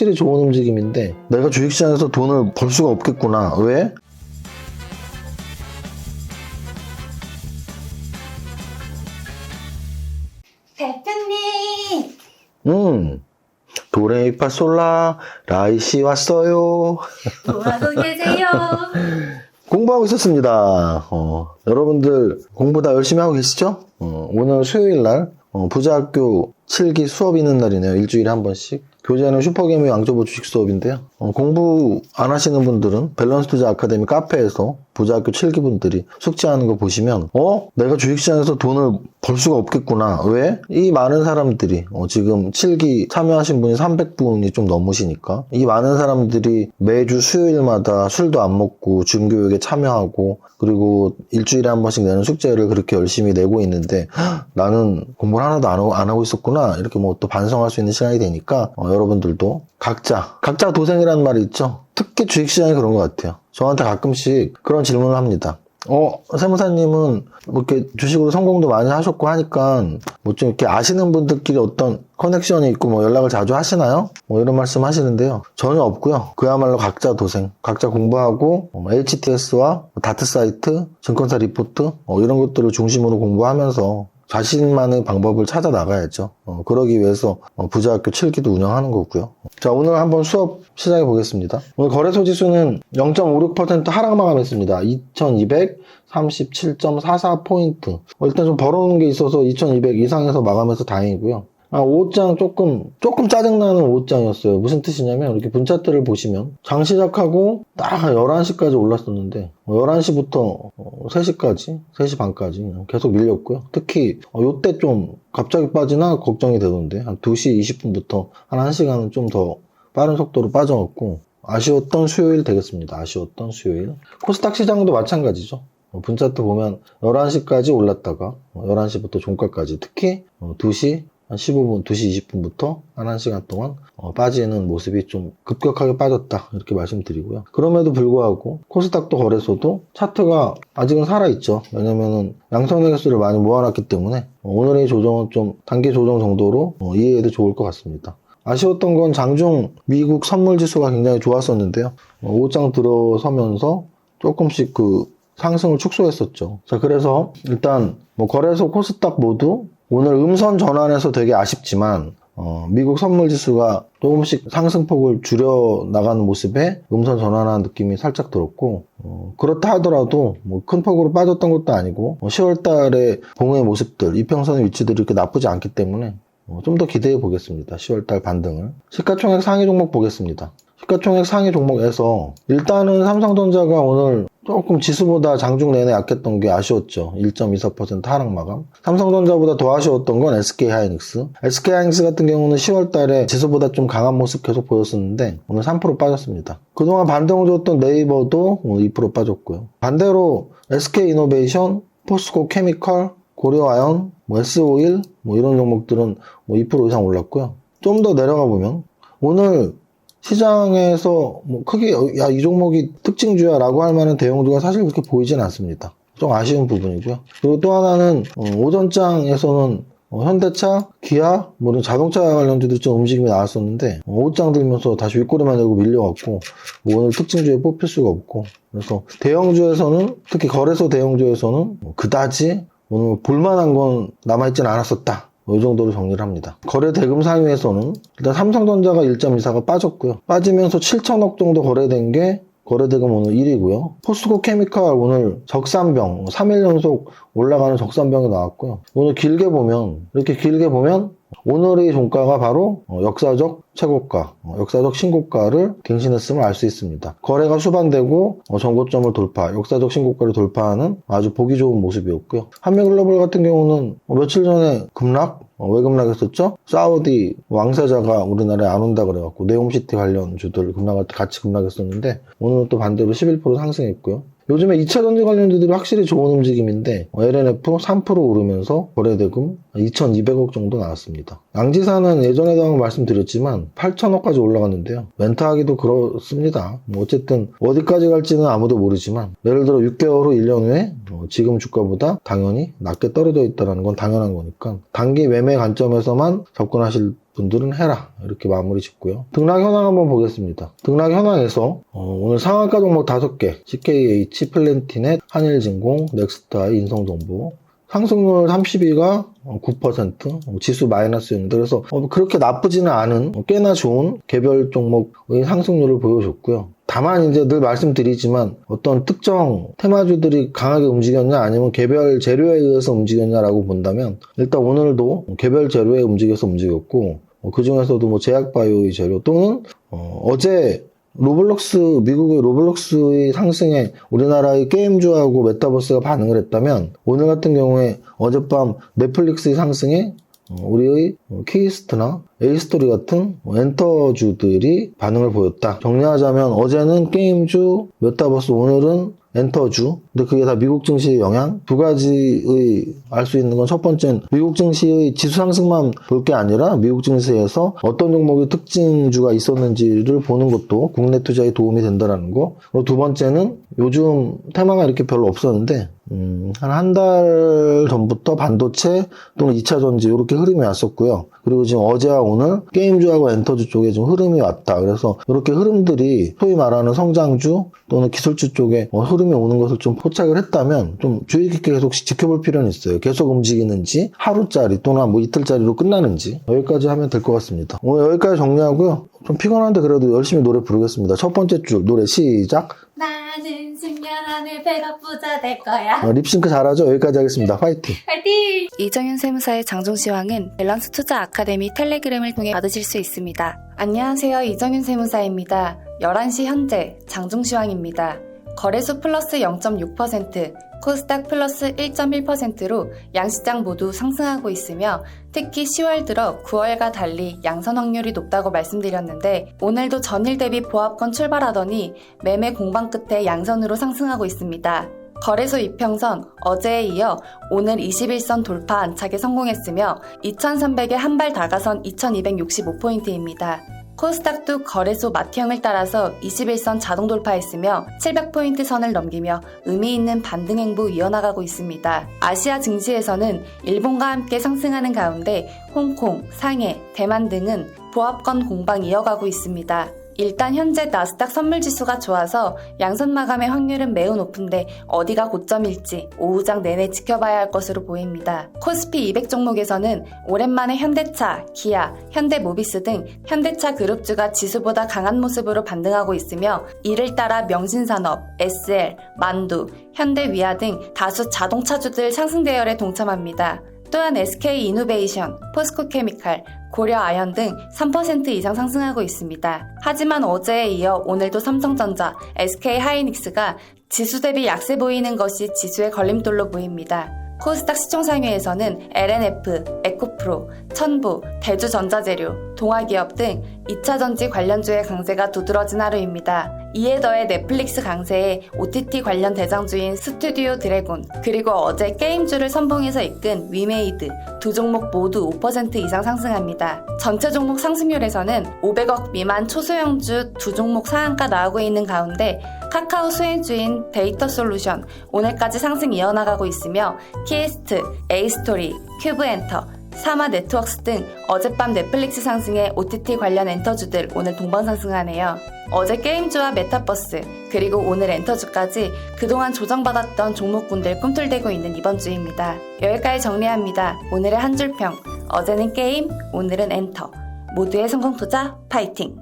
확실히 좋은 움직임인데 내가 주식시장에서 돈을 벌 수가 없겠구나. 왜? 대표님, 도레미파솔라 라이시 왔어요. 뭐하고 계세요? 공부하고 있었습니다. 여러분들 공부 다 열심히 하고 계시죠? 오늘 수요일날 부자학교 7기 수업 있는 날이네요. 일주일에 한 번씩. 교재는 슈퍼개미 왕초보 주식 수업인데요. 공부 안 하시는 분들은 밸런스 투자 아카데미 카페에서 부자학교 7기 분들이 숙제하는 거 보시면 내가 주식시장에서 돈을 벌 수가 없겠구나. 왜? 이 많은 사람들이 지금 7기 참여하신 분이 300분이 좀 넘으시니까 이 많은 사람들이 매주 수요일마다 술도 안 먹고 준교육에 참여하고 그리고 일주일에 한 번씩 내는 숙제를 그렇게 열심히 내고 있는데 나는 공부를 하나도 안 하고 있었구나. 이렇게 뭐 또 반성할 수 있는 시간이 되니까 여러분들도 각자 도생이라는 말이 있죠. 특히 주식시장이 그런 것 같아요. 저한테 가끔씩 그런 질문을 합니다. 세무사님은 뭐 이렇게 주식으로 성공도 많이 하셨고 하니까 뭐 좀 이렇게 아시는 분들끼리 어떤 커넥션이 있고 뭐 연락을 자주 하시나요? 뭐 이런 말씀 하시는데요. 전혀 없고요. 그야말로 각자 도생, 각자 공부하고 HTS와 다트 사이트, 증권사 리포트 이런 것들을 중심으로 공부하면서 자신만의 방법을 찾아 나가야죠. 그러기 위해서 부자학교 7기도 운영하는 거고요. 자, 오늘 한번 수업 시작해 보겠습니다. 오늘 거래소 지수는 0.56% 하락 마감했습니다. 2237.44포인트. 일단 좀 벌어오는 게 있어서 2200 이상에서 마감해서 다행이고요. 5장 조금 짜증나는 5장이었어요. 무슨 뜻이냐면 이렇게 분차트를 보시면 장 시작하고 딱 11시까지 올랐었는데 11시부터 3시까지 3시 반까지 계속 밀렸고요. 특히 요때 좀 갑자기 빠지나 걱정이 되던데 한 2시 20분부터 한 1시간은 좀 더 빠른 속도로 빠져갖고 아쉬웠던 수요일 되겠습니다. 아쉬웠던 수요일. 코스닥 시장도 마찬가지죠. 분차트 보면 11시까지 올랐다가 11시부터 종가까지 특히 2시 한 15분, 2시 20분부터 한 1시간 동안 빠지는 모습이 좀 급격하게 빠졌다 이렇게 말씀드리고요. 그럼에도 불구하고 코스닥도 거래소도 차트가 아직은 살아있죠. 왜냐면은 양성의 개수를 많이 모아놨기 때문에 오늘의 조정은 좀 단기 조정 정도로 이해해도 좋을 것 같습니다. 아쉬웠던 건 장중 미국 선물지수가 굉장히 좋았었는데요. 5장 들어서면서 조금씩 그 상승을 축소했었죠. 자, 그래서 일단 거래소 코스닥 모두 오늘 음선 전환해서 되게 아쉽지만 미국 선물지수가 조금씩 상승폭을 줄여 나가는 모습에 음선 전환하는 느낌이 살짝 들었고 그렇다 하더라도 뭐 큰 폭으로 빠졌던 것도 아니고 10월 달에 봉의 모습들, 이평선의 위치들이 이렇게 나쁘지 않기 때문에 좀 더 기대해 보겠습니다. 10월 달 반등을. 시가총액 상위 종목 보겠습니다. 시가총액 상위 종목에서 일단은 삼성전자가 오늘 조금 지수보다 장중 내내 약했던 게 아쉬웠죠. 1.24% 하락 마감. 삼성전자보다 더 아쉬웠던 건 SK하이닉스. SK하이닉스 같은 경우는 10월 달에 지수보다 좀 강한 모습 계속 보였었는데 오늘 3% 빠졌습니다. 그동안 반등을 줬던 네이버도 오늘 2% 빠졌고요. 반대로 SK이노베이션, 포스코 케미컬, 고려아연, S-오일 이런 종목들은 2% 이상 올랐고요. 좀 더 내려가 보면 오늘 시장에서 크게 이 종목이 특징주야 라고 할 만한 대형주가 사실 그렇게 보이진 않습니다. 좀 아쉬운 부분이고요. 그리고 또 하나는 오전장에서는 현대차, 기아, 이런 자동차 관련주들이 좀 움직임이 나왔었는데 5장 들면서 다시 윗꼬리만 내고 밀려갖고 오늘 특징주에 뽑힐 수가 없고 그래서 대형주에서는 특히 거래소 대형주에서는 그다지 오늘 볼만한 건 남아있지는 않았었다. 이 정도로 정리를 합니다. 거래 대금 상위에서는 일단 삼성전자가 1.24가 빠졌고요. 빠지면서 7천억 정도 거래된 게 거래 대금 오늘 1위고요. 포스코 케미칼 오늘 적산병 3일 연속 올라가는 적산병이 나왔고요. 오늘 이렇게 길게 보면 오늘의 종가가 바로 역사적 최고가, 역사적 신고가를 갱신했음을 알 수 있습니다. 거래가 수반되고 전고점을 돌파, 역사적 신고가를 돌파하는 아주 보기 좋은 모습이었고요. 한미글로벌 같은 경우는 며칠 전에 급락, 왜 급락했었죠? 사우디 왕세자가 우리나라에 안 온다 그래갖고 네옴시티 관련 주들 급락할 때 같이 급락했었는데 오늘은 또 반대로 11% 상승했고요. 요즘에 2차전지 관련주들이 확실히 좋은 움직임인데 LNF 3% 오르면서 거래대금 2,200억 정도 나왔습니다. 양지사는 예전에도 한번 말씀드렸지만 8천억까지 올라갔는데요. 멘트하기도 그렇습니다. 어쨌든 어디까지 갈지는 아무도 모르지만 예를 들어 6개월 후 1년 후에 지금 주가보다 당연히 낮게 떨어져 있다는 건 당연한 거니까 단기 매매 관점에서만 접근하실 분들은 해라. 이렇게 마무리 짓고요. 등락 현황 한번 보겠습니다. 등락 현황에서 오늘 상한가 종목 5개, CKH, 플랜티넷, 한일진공, 넥스트아이, 인성정보, 상승률 32가 9%, 지수 마이너스였는데 그래서 그렇게 나쁘지는 않은 꽤나 좋은 개별 종목의 상승률을 보여줬고요. 다만 이제 늘 말씀드리지만 어떤 특정 테마주들이 강하게 움직였냐 아니면 개별 재료에 의해서 움직였냐라고 본다면 일단 오늘도 개별 재료에 움직여서 움직였고 그 중에서도 뭐 제약바이오의 재료 또는 어제 미국의 로블록스의 상승에 우리나라의 게임주하고 메타버스가 반응을 했다면 오늘 같은 경우에 어젯밤 넷플릭스의 상승에 우리의 케이스트나 에이스토리 같은 엔터주들이 반응을 보였다. 정리하자면 어제는 게임주, 메타버스, 오늘은 엔터주. 근데 그게 다 미국 증시의 영향. 두 가지의 알 수 있는 건 첫 번째는 미국 증시의 지수 상승만 볼 게 아니라 미국 증시에서 어떤 종목의 특징주가 있었는지를 보는 것도 국내 투자에 도움이 된다는 거. 그리고 두 번째는 요즘 테마가 이렇게 별로 없었는데 한 달 전부터 반도체 또는 2차 전지 이렇게 흐름이 왔었고요. 그리고 지금 어제와 오늘 게임주하고 엔터주 쪽에 좀 흐름이 왔다. 그래서 이렇게 흐름들이 소위 말하는 성장주 또는 기술주 쪽에 흐름이 오는 것을 좀 포착을 했다면 좀 주의 깊게 계속 지켜볼 필요는 있어요. 계속 움직이는지 하루짜리 또는 뭐 이틀짜리로 끝나는지 여기까지 하면 될 것 같습니다. 오늘 여기까지 정리하고요. 좀 피곤한데 그래도 열심히 노래 부르겠습니다. 첫 번째 줄 노래 시작. 나는 10년 안에 배가 부자 될 거야. 립싱크 잘하죠? 여기까지 하겠습니다. 화이팅! 파이팅! 이정윤 세무사의 장종시황은 밸런스 투자 아카데미 텔레그램을 통해 받으실 수 있습니다. 안녕하세요. 이정윤 세무사입니다. 11시 현재 장종시황입니다. 거래소 플러스 0.6%, 코스닥 플러스 1.1%로 양시장 모두 상승하고 있으며 특히 10월 들어 9월과 달리 양선 확률이 높다고 말씀드렸는데 오늘도 전일 대비 보합권 출발하더니 매매 공방 끝에 양선으로 상승하고 있습니다. 거래소 이평선 어제에 이어 오늘 21선 돌파 안착에 성공했으며 2300에 한 발 다가선 2265포인트입니다. 코스닥도 거래소 마티형을 따라서 21선 자동 돌파했으며 700포인트 선을 넘기며 의미 있는 반등 행보 이어나가고 있습니다. 아시아 증시에서는 일본과 함께 상승하는 가운데 홍콩, 상해, 대만 등은 보합권 공방 이어가고 있습니다. 일단 현재 나스닥 선물지수가 좋아서 양선 마감의 확률은 매우 높은데 어디가 고점일지 오후장 내내 지켜봐야 할 것으로 보입니다. 코스피 200 종목에서는 오랜만에 현대차, 기아, 현대모비스 등 현대차 그룹주가 지수보다 강한 모습으로 반등하고 있으며 이를 따라 명신산업, SL, 만두, 현대위아 등 다수 자동차주들 상승 대열에 동참합니다. 또한 SK이노베이션, 포스코케미칼, 고려아연 등 3% 이상 상승하고 있습니다. 하지만 어제에 이어 오늘도 삼성전자, SK하이닉스가 지수 대비 약세 보이는 것이 지수의 걸림돌로 보입니다. 코스닥 시총상위에서는 LNF, 에코프로, 천부, 대주전자재료, 동아기업 등 2차전지 관련주의 강세가 두드러진 하루입니다. 이에 더해 넷플릭스 강세에 OTT 관련 대장주인 스튜디오 드래곤, 그리고 어제 게임주를 선봉해서 이끈 위메이드 두 종목 모두 5% 이상 상승합니다. 전체 종목 상승률에서는 500억 미만 초소형주 두 종목 상한가 나오고 있는 가운데 카카오 수혜주인 데이터솔루션 오늘까지 상승 이어나가고 있으며 키에스트, 에이스토리, 큐브엔터, 사마네트웍스 등 어젯밤 넷플릭스 상승에 OTT 관련 엔터주들 오늘 동반 상승하네요. 어제 게임주와 메타버스 그리고 오늘 엔터주까지 그동안 조정받았던 종목군들 꿈틀대고 있는 이번 주입니다. 여기까지 정리합니다. 오늘의 한 줄평, 어제는 게임, 오늘은 엔터. 모두의 성공 투자 파이팅!